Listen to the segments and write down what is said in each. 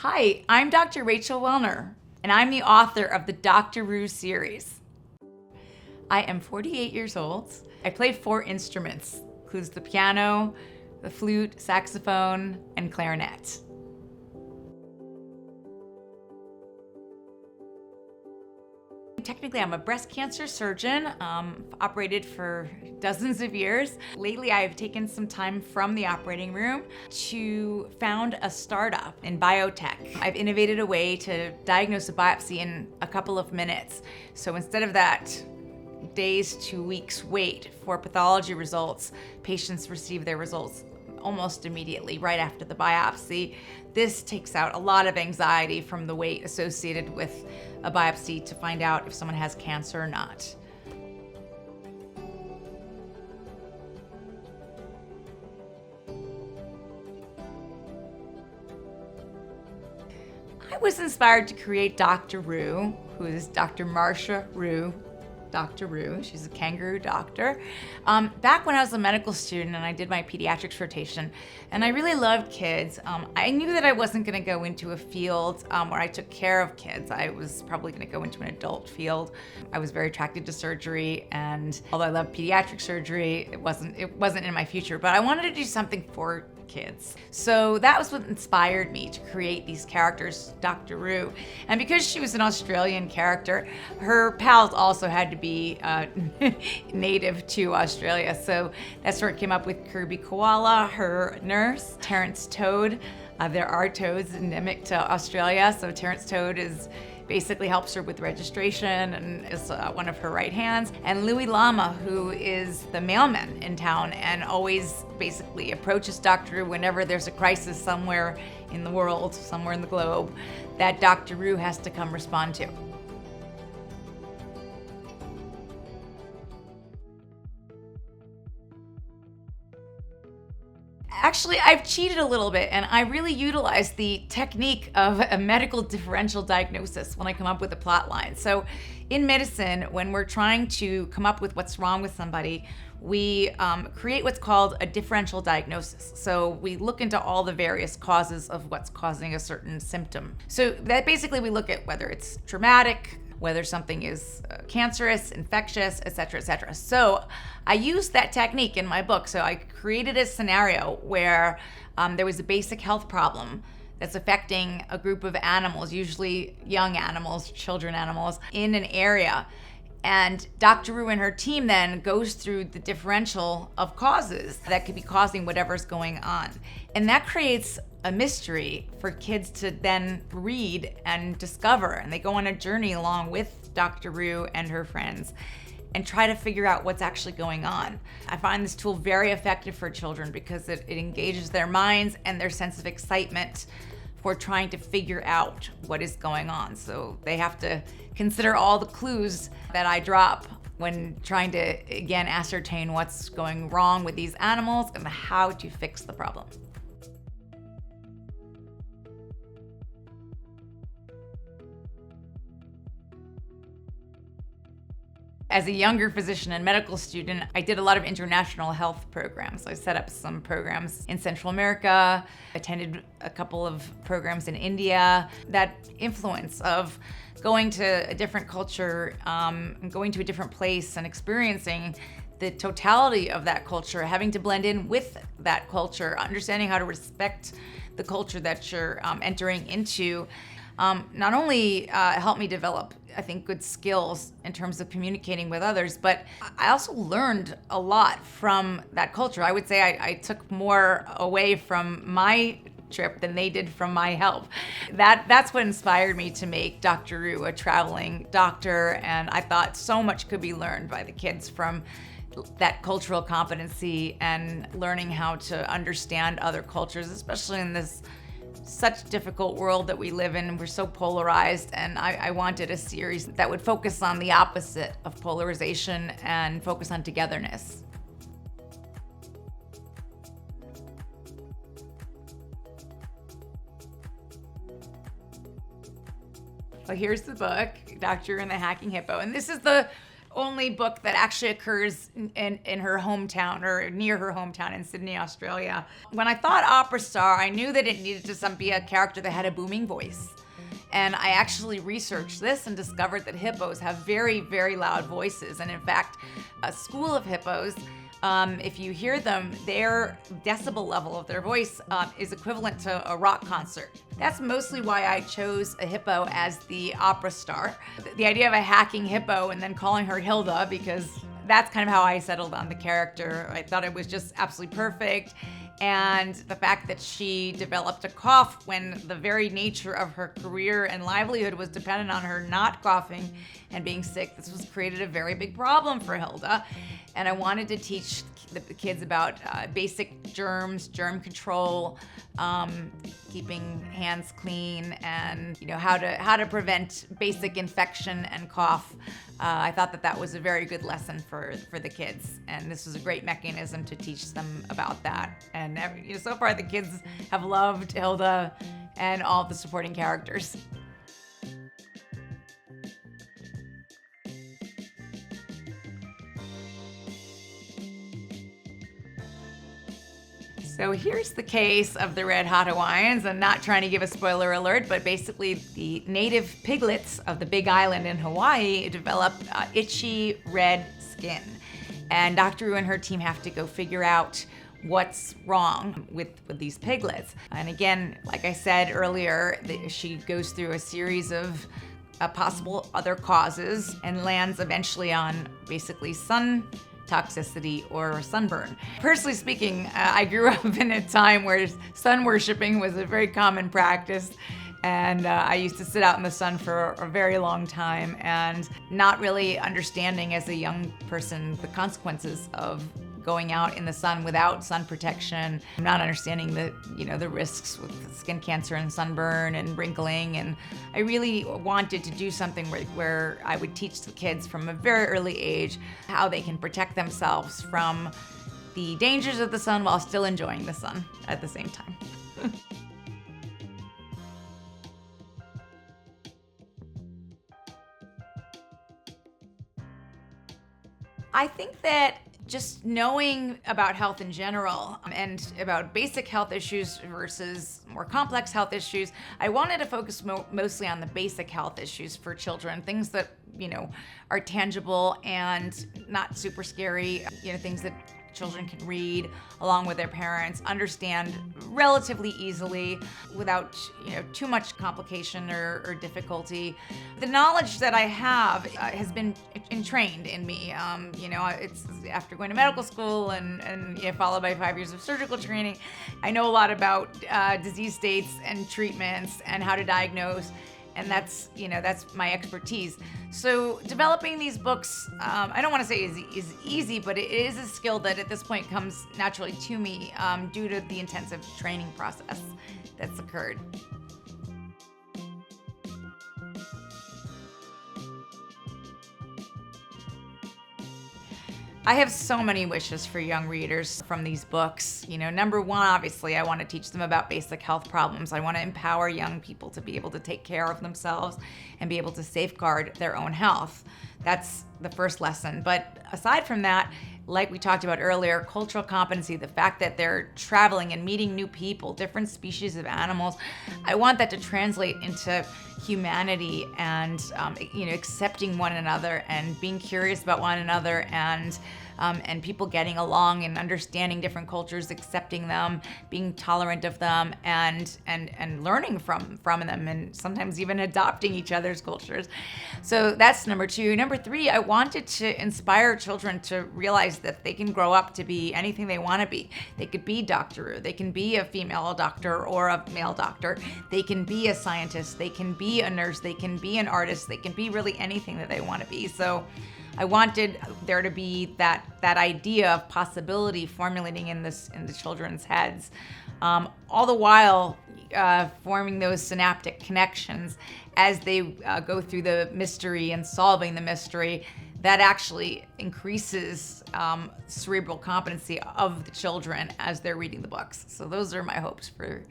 Hi, I'm Dr. Rachel Wellner, and I'm the author of the Doctoroo series. I am 48 years old. I play 4 instruments, includes the piano, the flute, saxophone, and clarinet. Technically, I'm a breast cancer surgeon, operated for dozens of years. Lately, I've taken some time from the operating room to found a startup in biotech. I've innovated a way to diagnose a biopsy in a couple of minutes. So instead of that days to weeks wait for pathology results, patients receive their results almost immediately right after the biopsy. This takes out a lot of anxiety from the wait associated with a biopsy to find out if someone has cancer or not. I was inspired to create Doctoroo, who is Dr. Marcia Rue. Doctoroo, she's a kangaroo doctor. Back when I was a medical student and I did my pediatrics rotation, and I really loved kids, I knew that I wasn't gonna go into a field where I took care of kids. I was probably gonna go into an adult field. I was very attracted to surgery, and although I loved pediatric surgery, it wasn't in my future, but I wanted to do something for kids. So that was what inspired me to create these characters, Doctoroo. And because she was an Australian character, her pals also had to be native to Australia. So that's where it came up with Kirby Koala, her nurse, Terrence Toad. There are toads endemic to Australia, so Terrence Toad basically helps her with registration and is one of her right hands. And Louis Llama, who is the mailman in town and always basically approaches Doctoroo whenever there's a crisis somewhere in the world, somewhere in the globe, that Doctoroo has to come respond to. Actually, I've cheated a little bit, and I really utilize the technique of a medical differential diagnosis when I come up with a plot line. So in medicine, when we're trying to come up with what's wrong with somebody, we create what's called a differential diagnosis. So we look into all the various causes of what's causing a certain symptom. So that basically we look at whether it's traumatic, whether something is cancerous, infectious, et cetera, et cetera. So I used that technique in my book. So I created a scenario where there was a basic health problem that's affecting a group of animals, usually young animals, children animals, in an area. And Doctoroo and her team then goes through the differential of causes that could be causing whatever's going on. And that creates a mystery for kids to then read and discover. And they go on a journey along with Doctoroo and her friends and try to figure out what's actually going on. I find this tool very effective for children because it engages their minds and their sense of excitement for trying to figure out what is going on. So they have to consider all the clues that I drop when trying to, again, ascertain what's going wrong with these animals and how to fix the problem. As a younger physician and medical student, I did a lot of international health programs. I set up some programs in Central America, attended a couple of programs in India. That influence of going to a different culture, and going to a different place and experiencing the totality of that culture, having to blend in with that culture, understanding how to respect the culture that you're entering into, not only helped me develop, I think, good skills in terms of communicating with others, but I also learned a lot from that culture. I would say I took more away from my trip than they did from my help. That's what inspired me to make Doctoroo a traveling doctor, and I thought so much could be learned by the kids from that cultural competency and learning how to understand other cultures, especially in this such difficult world that we live in. We're so polarized, and I wanted a series that would focus on the opposite of polarization and focus on togetherness. Well, here's the book, Doctor and the Hacking Hippo, and this is the only book that actually occurs in her hometown or near her hometown in Sydney, Australia. When I thought opera star, I knew that it needed to be a character that had a booming voice. And I actually researched this and discovered that hippos have very, very loud voices. And in fact, a school of hippos, if you hear them, their decibel level of their voice is equivalent to a rock concert. That's mostly why I chose a hippo as the opera star. The idea of a hacking hippo and then calling her Hilda, because that's kind of how I settled on the character. I thought it was just absolutely perfect. And the fact that she developed a cough when the very nature of her career and livelihood was dependent on her not coughing and being sick, this was created a very big problem for Hilda. And I wanted to teach the kids about basic germs, germ control, keeping hands clean, and how to prevent basic infection and cough. I thought that was a very good lesson for the kids, and this was a great mechanism to teach them about that. And so far, the kids have loved Hilda and all the supporting characters. So here's the case of the Red Hot Hawaiians. I'm not trying to give a spoiler alert, but basically the native piglets of the Big Island in Hawaii develop itchy red skin. And Doctoroo and her team have to go figure out what's wrong with these piglets. And again, like I said earlier, she goes through a series of possible other causes and lands eventually on basically sun toxicity or sunburn. Personally speaking, I grew up in a time where sun worshiping was a very common practice, and I used to sit out in the sun for a very long time and not really understanding as a young person the consequences of going out in the sun without sun protection, not understanding the risks with skin cancer and sunburn and wrinkling. And I really wanted to do something where I would teach the kids from a very early age how they can protect themselves from the dangers of the sun while still enjoying the sun at the same time. I think that just knowing about health in general and about basic health issues versus more complex health issues, I wanted to focus mostly on the basic health issues for children, things that, are tangible and not super scary, things that children can read along with their parents, understand relatively easily without too much complication or difficulty. The knowledge that I have has been entrained in me. It's after going to medical school and followed by 5 years of surgical training. I know a lot about disease states and treatments and how to diagnose. And that's my expertise. So developing these books, I don't want to say is easy, but it is a skill that at this point comes naturally to me due to the intensive training process that's occurred. I have so many wishes for young readers from these books. Number one, obviously, I want to teach them about basic health problems. I want to empower young people to be able to take care of themselves and be able to safeguard their own health. That's the first lesson. But aside from that, like we talked about earlier, cultural competency, the fact that they're traveling and meeting new people, different species of animals, I want that to translate into humanity and accepting one another and being curious about one another and people getting along and understanding different cultures, accepting them, being tolerant of them, and learning from them, and sometimes even adopting each other's cultures. So that's number two. Number three, I wanted to inspire children to realize that they can grow up to be anything they want to be. They could be Doctoroo. They can be a female doctor or a male doctor. They can be a scientist. They can be a nurse. They can be an artist. They can be really anything that they want to be. So I wanted there to be that idea of possibility formulating in the children's heads, all the while forming those synaptic connections as they go through the mystery and solving the mystery. That actually increases cerebral competency of the children as they're reading the books. So those are my hopes for.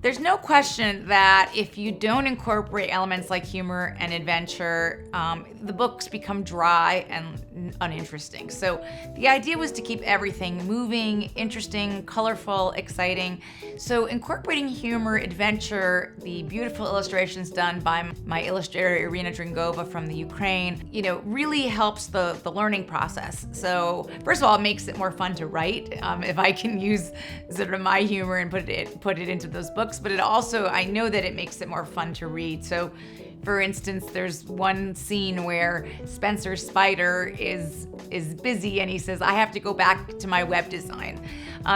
There's no question that if you don't incorporate elements like humor and adventure, the books become dry and uninteresting. So the idea was to keep everything moving, interesting, colorful, exciting. So incorporating humor, adventure, the beautiful illustrations done by my illustrator Irina Dringova from the Ukraine, really helps the learning process. So first of all, it makes it more fun to write if I can use sort of my humor and put it into those books. But it also, I know that it makes it more fun to read. So for instance, there's one scene where Spencer's spider is busy and he says, I have to go back to my web design.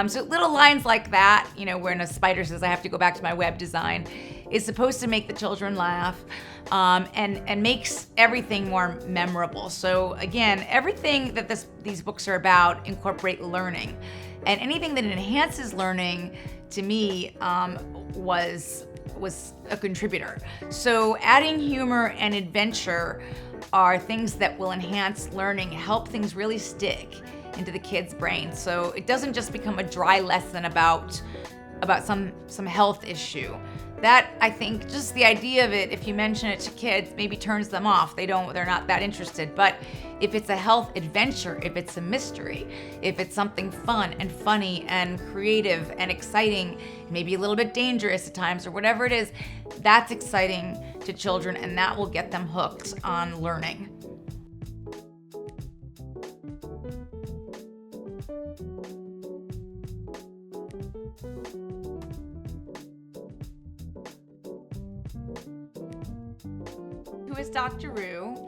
So little lines like that, when a spider says, I have to go back to my web design, is supposed to make the children laugh and makes everything more memorable. So again, everything that these books are about incorporate learning. And anything that enhances learning, to me, was a contributor. So adding humor and adventure are things that will enhance learning, help things really stick into the kids' brain. So it doesn't just become a dry lesson about some health issue. That, I think, just the idea of it, if you mention it to kids, maybe turns them off. They're not that interested. But if it's a health adventure, if it's a mystery, if it's something fun and funny and creative and exciting, maybe a little bit dangerous at times or whatever it is, that's exciting to children and that will get them hooked on learning. Who is Doctoroo?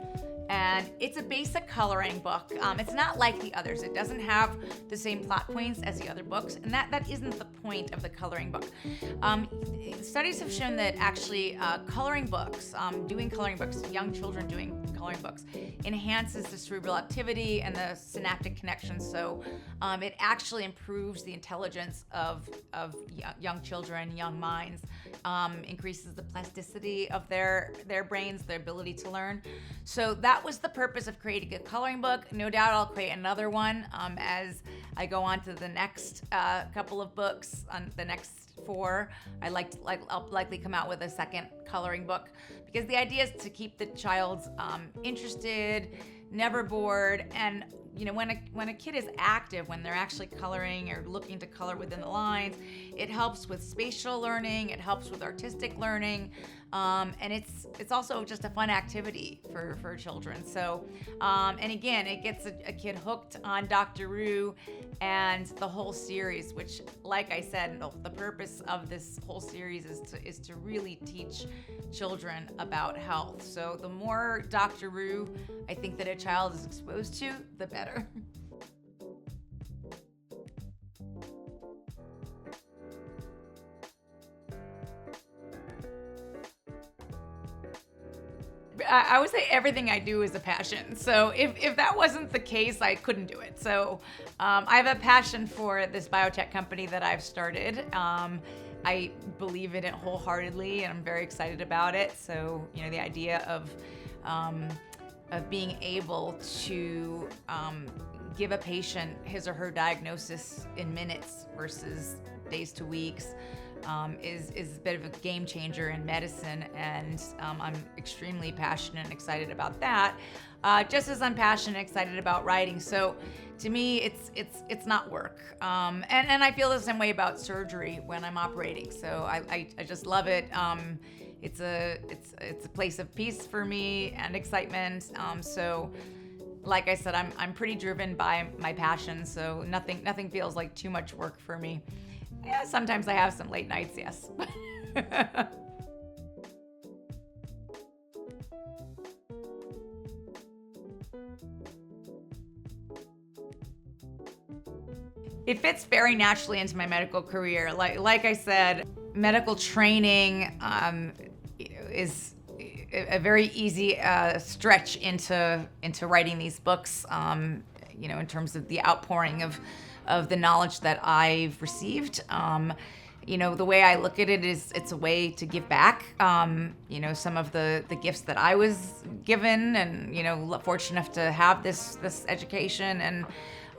And it's a basic coloring book. It's not like the others. It doesn't have the same plot points as the other books, and that isn't the point of the coloring book. Studies have shown that actually coloring books, young children doing coloring books, enhances the cerebral activity and the synaptic connections. So it actually improves the intelligence of young children, young minds, increases the plasticity of their brains, their ability to learn. So that was the purpose of creating a coloring book. No doubt I'll create another one as I go on to the next couple of books. On the next 4, I'll likely come out with a second coloring book, because the idea is to keep the child interested, never bored, and when a kid is active, when they're actually coloring or looking to color within the lines, it helps with spatial learning, it helps with artistic learning, and it's also just a fun activity for children. So, and again, it gets a kid hooked on Doctoroo and the whole series, which, like I said, the purpose of this whole series is to really teach children about health. So the more Doctoroo I think that a child is exposed to, the better. I would say everything I do is a passion. So if that wasn't the case, I couldn't do it. So I have a passion for this biotech company that I've started. I believe in it wholeheartedly, and I'm very excited about it. So the idea of being able to give a patient his or her diagnosis in minutes versus days to weeks is a bit of a game changer in medicine, and I'm extremely passionate and excited about that. Just as I'm passionate and excited about writing. So to me, it's not work, and I feel the same way about surgery when I'm operating. So I just love it. It's a place of peace for me and excitement. So, like I said, I'm pretty driven by my passion. So nothing feels like too much work for me. Yeah, sometimes I have some late nights, yes. It fits very naturally into my medical career. Like I said, medical training is a very easy stretch into writing these books. In terms of the outpouring of the knowledge that I've received. The way I look at it is it's a way to give back. Some of the gifts that I was given, and fortunate enough to have this education, and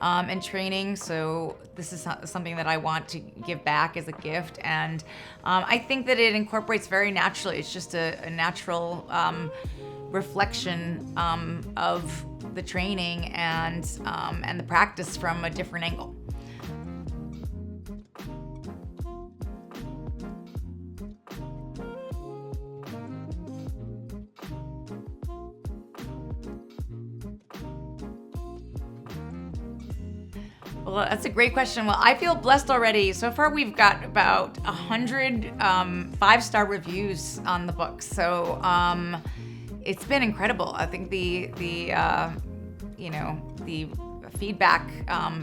and training. So this is something that I want to give back as a gift. And I think that it incorporates very naturally. It's just a natural reflection of the training and the practice from a different angle. Well, that's a great question. Well, I feel blessed already. So far, we've got about 100 5-star reviews on the book. So it's been incredible. I think the feedback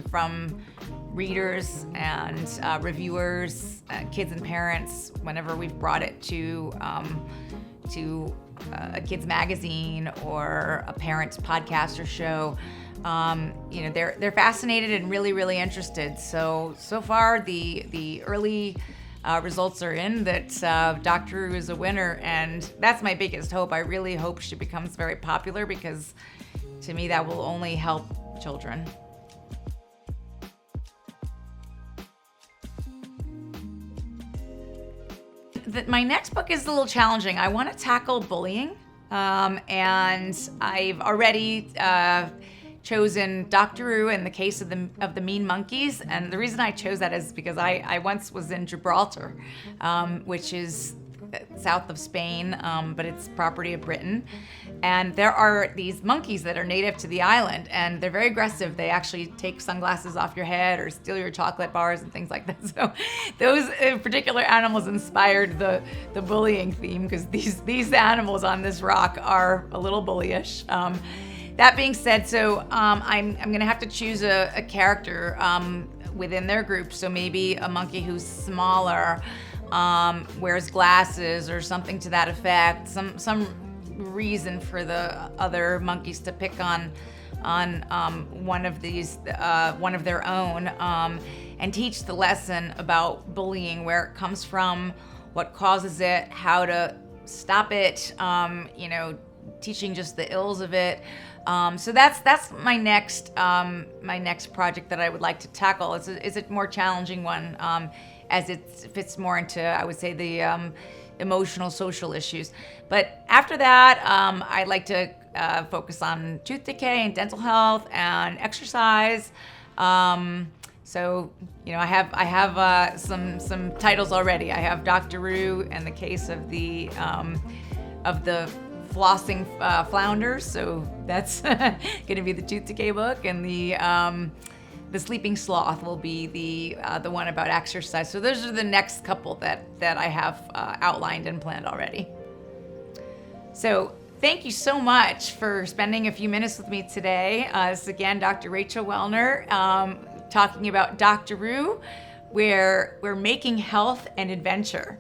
from readers and reviewers, kids and parents, whenever we've brought it to a kids magazine or a parents podcast or show, they're fascinated and really interested. So far the early results are in that Doctoroo is a winner, and that's my biggest hope. I really hope she becomes very popular, because to me that will only help children. My next book is a little challenging. I want to tackle bullying, and I've already chosen Doctoroo in the case of the mean monkeys. And the reason I chose that is because I once was in Gibraltar, which is south of Spain, but it's property of Britain. And there are these monkeys that are native to the island, and they're very aggressive. They actually take sunglasses off your head or steal your chocolate bars and things like that. So those particular animals inspired the bullying theme, because these animals on this rock are a little bullyish. That being said, so I'm gonna have to choose a character within their group. So maybe a monkey who's smaller, wears glasses or something to that effect. Some reason for the other monkeys to pick on one of their own, and teach the lesson about bullying, where it comes from, what causes it, how to stop it, teaching just the ills of it. So that's my next project that I would like to tackle. It's a more challenging one, as it fits more into, I would say, the emotional, social issues. But after that, I'd like to focus on tooth decay and dental health and exercise. So I have some titles already. I have Doctoroo and the case of the flossing flounders. So that's going to be the tooth decay book, and the sleeping sloth will be the one about exercise. So those are the next couple that I have outlined and planned already. So thank you so much for spending a few minutes with me today. This is again Dr. Rachel Wellner, talking about Doctoroo, where we're making health an adventure.